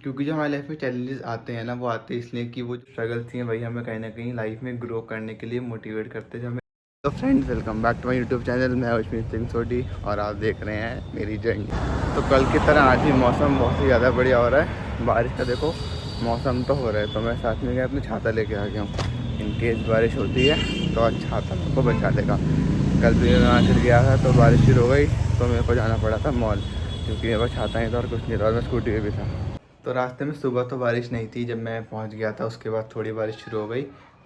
क्योंकि जो हमारी लाइफ में चैलेंजेस आते हैं ना, वो आते हैं इसलिए कि वो जो स्ट्रगल्स हैं वही हमें कहीं ना कहीं लाइफ में ग्रो करने के लिए मोटिवेट करते हैं। जो हमें तो friends, welcome back to my YouTube channel. मैं अश्मीत सिंह सोडी और आप देख रहे हैं मेरी जर्नी। तो कल की तरह आज भी मौसम बहुत ही ज़्यादा बढ़िया हो रहा है। बारिश का देखो मौसम तो हो रहा है, तो मैं साथ में गया अपने छाता लेके आ गया हूँ। इन केस बारिश होती है तो आज छाता मेरे को बचा लेगा। कल भी मैं मार्केट गया था तो बारिश शुरू हो गई, तो मेरे को जाना पड़ा था मॉल, क्योंकि मेरे पास छाता नहीं था और कुछ नहीं था और मैं स्कूटी पे भी था। तो रास्ते में सुबह तो बारिश नहीं थी, जब मैं पहुंच गया था उसके बाद थोड़ी बारिश शुरू हो गई।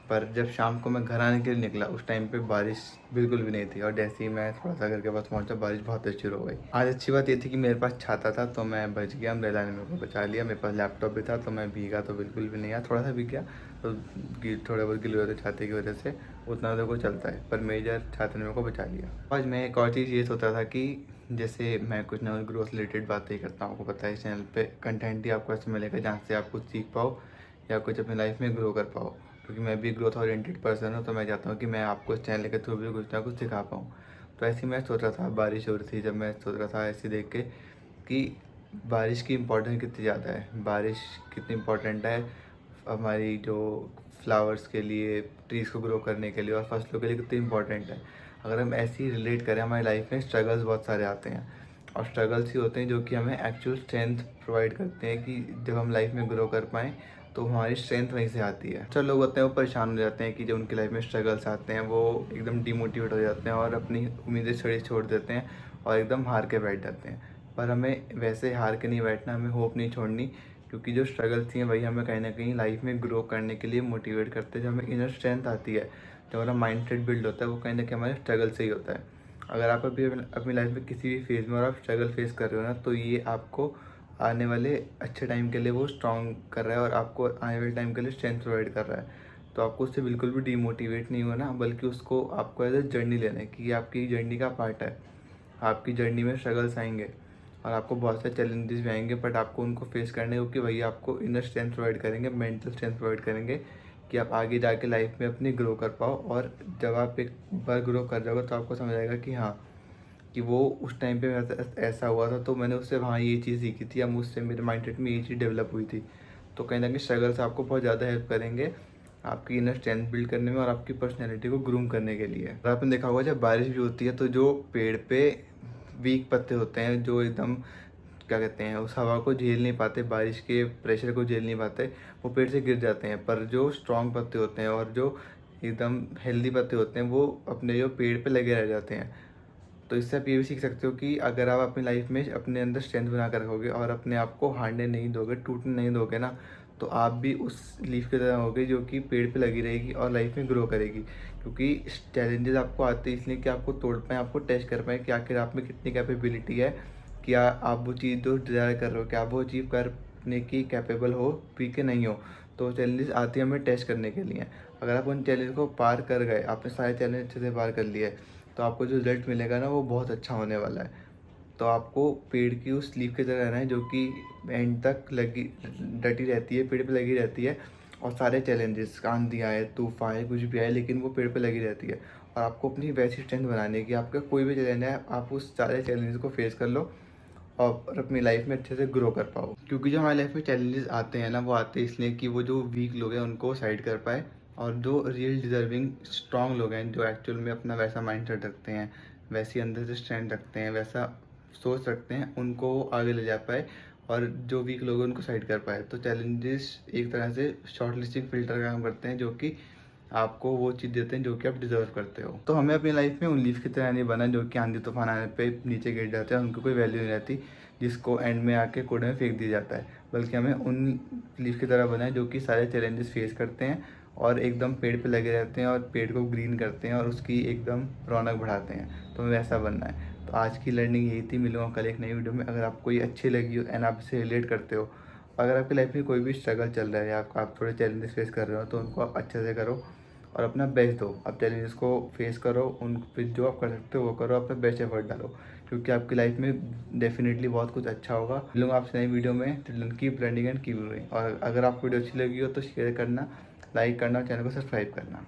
पर जब शाम को मैं घर आने के लिए निकला उस टाइम पे बारिश बिल्कुल भी नहीं थी, और जैसे ही मैं थोड़ा सा घर के पास पहुंचा बारिश बहुत तेज शुरू हो गई। आज अच्छी बात ये थी कि मेरे पास छाता था, तो मैं बच गया, अम्ब्रेला ने मेरे को बचा लिया। मेरे पास लैपटॉप भी था, तो मैं भीगा तो बिल्कुल भी नहीं आया, थोड़ा सा भीग गया तो थोड़े बहुत गिले हुए थे छाते की वजह से, उतना तो को चलता है, पर मेजर छाते ने मेरे को बचा लिया। आज मैं एक और चीज़ ये सोचा था कि जैसे मैं कुछ ना कुछ ग्रोथ रिलेटेड बातें करता हूँ, आपको पता है इस चैनल पे कंटेंट ही आपको ऐसे मिलेगा जहाँ से आप कुछ सीख पाओ या कुछ अपनी लाइफ में ग्रो कर पाओ। क्योंकि मैं भी ग्रोथ ओरिएंटेड पर्सन हूँ, तो मैं चाहता हूँ कि मैं आपको इस चैनल के थ्रू भी कुछ ना कुछ सिखा पाऊँ। तो ऐसे ही मैं सोच रहा था, बारिश हो रही थी जब मैं सोच रहा था ऐसे देख के कि बारिश की इम्पोर्टेंस कितनी ज़्यादा है, बारिश कितनी इम्पोर्टेंट है हमारी जो फ्लावर्स के लिए, ट्रीज़ को ग्रो करने के लिए और फसलों के लिए कितनी इंपॉर्टेंट है। अगर हम ऐसे ही रिलेट करें, हमारी लाइफ में स्ट्रगल्स बहुत सारे आते हैं, और स्ट्रगल्स ही होते हैं जो कि हमें एक्चुअल स्ट्रेंथ प्रोवाइड करते हैं कि जब हम लाइफ में ग्रो कर पाएँ तो हमारी स्ट्रेंथ वहीं से आती है। अच्छा, लोग होते हैं वो परेशान हो जाते हैं कि जब उनकी लाइफ में स्ट्रगल्स आते हैं वो एकदम डिमोटिवेट हो जाते हैं और अपनी उम्मीदें छोड़ देते हैं और एकदम हार के बैठ जाते हैं। पर हमें वैसे हार के नहीं बैठना, हमें होप नहीं छोड़नी, क्योंकि जो स्ट्रगल्स हैं वही हमें कहीं ना कहीं लाइफ में ग्रो करने के लिए मोटिवेट करते हैं। जो हमें इनर स्ट्रेंथ आती है, जो हमारा माइंड सेट बिल्ड होता है, वो कहीं ना कहीं हमारे स्ट्रगल से ही होता है। अगर आप अभी अपनी लाइफ में किसी भी फेज़ में और आप स्ट्रगल फेस कर रहे हो ना, तो ये आपको आने वाले अच्छे टाइम के लिए वो स्ट्रॉन्ग कर रहा है और आपको आने वाले टाइम के लिए स्ट्रेंथ प्रोवाइड कर रहा है। तो आपको उससे बिल्कुल भी डीमोटिवेट नहीं होना, बल्कि उसको आपको एज ए जर्नी लेना है कि ये आपकी जर्नी का पार्ट है। आपकी जर्नी में स्ट्रगल्स आएंगे और आपको बहुत सारे चैलेंजेस भी आएंगे, बट आपको उनको फेस करने क्योंकि वही आपको इनर स्ट्रेंथ प्रोवाइड करेंगे, मेंटल स्ट्रेंथ प्रोवाइड करेंगे कि आप आगे जाके लाइफ में अपनी ग्रो कर पाओ। और जब आप एक बार ग्रो कर जाओगे तो आपको समझ आएगा कि हाँ, कि वो उस टाइम पे ऐसा हुआ था तो मैंने उससे वहाँ ये चीज़ सीखी थी, या मुझसे मेरे माइंडसेट में ये चीज़ डेवलप हुई थी। तो कहीं ना कहीं स्ट्रगल्स आपको बहुत ज़्यादा हेल्प करेंगे आपकी इनर स्ट्रेंथ बिल्ड करने में और आपकी पर्सनैलिटी को ग्रूम करने के लिए। और आपने देखा होगा जब बारिश भी होती है तो जो पेड़ पे वीक पत्ते होते हैं, जो एकदम क्या कहते हैं, उस हवा को झेल नहीं पाते, बारिश के प्रेशर को झेल नहीं पाते, वो पेड़ से गिर जाते हैं। पर जो स्ट्रॉन्ग पत्ते होते हैं और जो एकदम हेल्दी पत्ते होते हैं वो अपने जो पेड़ पे लगे रह जाते हैं। तो इससे आप ये भी सीख सकते हो कि अगर आप अपनी लाइफ में अपने अंदर स्ट्रेंथ बना कर रखोगे और अपने आप को हारने नहीं दोगे, टूटने नहीं दोगे ना, तो आप भी उस लीफ की तरह होगे जो कि पेड़ पे लगी रहेगी और लाइफ में ग्रो करेगी। क्योंकि चैलेंजेस आपको आते हैं इसलिए कि आपको तोड़ पाएँ, आपको टेस्ट कर पाएँ कि आखिर आप में कितनी कैपेबिलिटी है, कि आप वो चीज़ जो डिज़ायर कर रहे हो क्या आप वो अचीव करने की कैपेबल हो भी कि नहीं हो। तो चैलेंजेस आती है हमें टेस्ट करने के लिए। अगर आप उन चैलेंज को पार कर गए, आपने सारे चैलेंज अच्छे से पार कर लिए, तो आपको जो रिजल्ट मिलेगा ना वो बहुत अच्छा होने वाला है। तो आपको पेड़ की उस लीफ की तरह रहना है जो कि एंड तक लगी डटी रहती है, पेड़ पे लगी रहती है, और सारे चैलेंजेस, आंधी आए, तूफान आए, कुछ भी आए, लेकिन वो पेड़ पे लगी रहती है। और आपको अपनी वैसी स्ट्रेंथ बनानी है कि आपका कोई भी चैलेंज है आप उस सारे चैलेंजेस को फेस कर लो और अपनी लाइफ में अच्छे से ग्रो कर पाओ। क्योंकि जो हमारी लाइफ में चैलेंजेस आते हैं ना, वो आते हैं इसलिए कि वो जो वीक लोग हैं उनको साइड कर पाए, और जो रियल डिजर्विंग स्ट्रॉन्ग लोग हैं जो एक्चुअल में अपना वैसा माइंड सेट रखते हैं, वैसी अंदर से स्ट्रेंथ रखते हैं, वैसा सोच रखते हैं, उनको वो आगे ले जा पाए, और जो वीक लोग हैं उनको साइड कर पाए। तो चैलेंजेस एक तरह से शॉर्ट लिस्टिंग फिल्टर का काम करते हैं, जो कि आपको वो चीज़ देते हैं जो कि आप डिजर्व करते हो। तो हमें अपनी लाइफ में उन लीफ की तरह नहीं बना जो कि आंधी तूफान आने पे नीचे गिर जाते हैं, उनको कोई वैल्यू नहीं रहती, जिसको एंड में आके कूड़े में फेंक दिया जाता है। बल्कि हमें उन लीफ की तरह बना है जो कि सारे चैलेंजेस फेस करते हैं और एकदम पेड़ पे लगे रहते हैं और पेड़ को ग्रीन करते हैं और उसकी एकदम रौनक बढ़ाते हैं। तो हमें वैसा बनना है। तो आज की लर्निंग यही थी। मिलूंगा कल एक नई वीडियो में। अगर आपको ये अच्छी लगी हो एंड आप इससे रिलेट करते हो, अगर आपकी लाइफ में कोई भी स्ट्रगल चल रहा है या आप थोड़े चैलेंजेस फेस कर रहे हो, तो उनको आप अच्छे से करो और अपना बेस्ट दो। आप चैलेंजेस को फेस करो, उन फिर जो आप कर सकते हो वो करो, अपना बेस्ट एफर्ट डालो, क्योंकि आपकी लाइफ में डेफिनेटली बहुत कुछ अच्छा होगा। मिलूंगा आपसे नई वीडियो में। Keep learning and keep growing. और अगर आपको वीडियो अच्छी लगी हो तो शेयर करना, लाइक करना और चैनल को सब्सक्राइब करना।